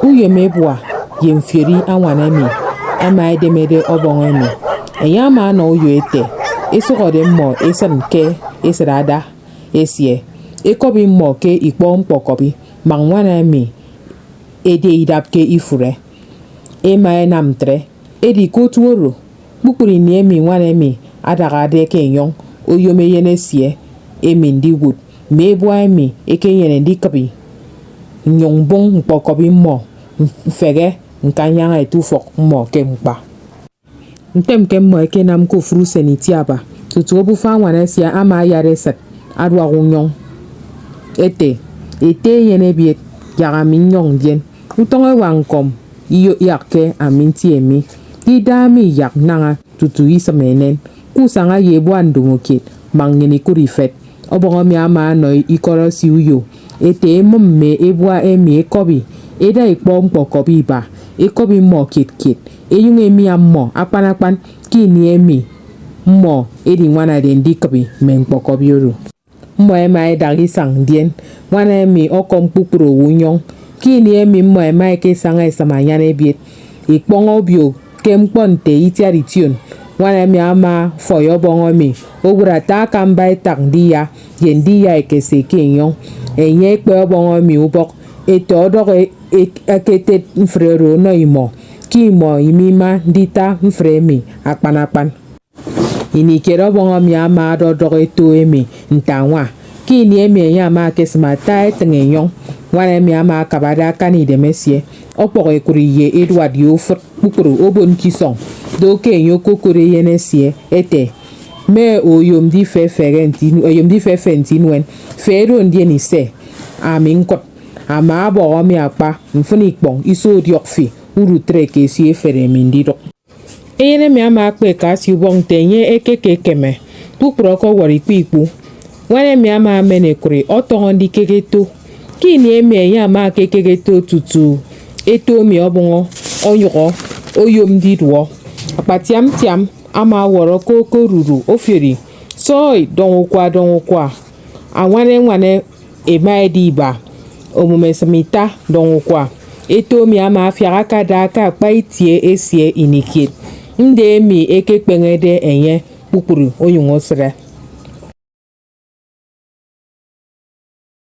uye mebua yemfieri anwanemi ama edemede obongemi eyama no uyo ete esogode mo esanke esrada esie ekobi mo ke ikpo mpokobi mangwanemi ede idapke ifure ema enamtre edi kotuoro bukuri ni emi nwanemi adagade kenyon oyome yenesie emi ndi wood mebua emi ekenyene ndikabi nyongbong mpokobi mo fege nkanyanga etufok mo kempa ntemke mo ekenam ko furu senitiaba tutu obufa nwanesia ama yare sat adwa gunyon ete yene biet yaga minyong dien utonge wankom iyo yakke aminti emi didami yak nanga tutu isamenen kusanga yebo andungokit mangeni kurifet obongo mi ama no ikoro si uyo ete mumme ebua emi ekobi eda ikpo mpokobi ba ekobi mo kit eyung emi ammo apanapan kini emi mo edi nwana de ndikabi menpokobi oru mo ema edagi sang dien nwana emi okom pukuro wunyon kini emi mo ema eke sanga esamanyane biet ikpongo bio kemponte itiarition nwana emi ama foyo bongo mi ogura ta kamba etakdia yendia ekese kenyon enye ekpe bongo mi ubok eto doge akete mfrero no imo ki mo imima ndita mfremi akpanapan ini kero bongo mi ama doge to emi ntanwa ki ni emi ya kesma ta etenyon nwana emi ama kabada kani demesie opore kuriye Edward Yofur bukuru obon kison do kenyo kokore yenesie ete me oyomdi fefentinwen fero ndieni se aminkot ama abo mi apa mfuni kpong iso diokfi uru treke si efere mindido eyene mi ama akpe kasi wong tenye ekekekeme bukuro ko wori pipu wane mi ama menekure otongondi kegeto kini emi ya ma kekegeto tutu eto mi obongo oyoko oyomdi duo apatiam tiam ama woro koko ruru ofieri soy donwokwa awane ema ediba omume samita donwokwa eto mi ama afiara kada ka paitie esie inikit nde mi ekekpengede enye kpukuru oyungo sere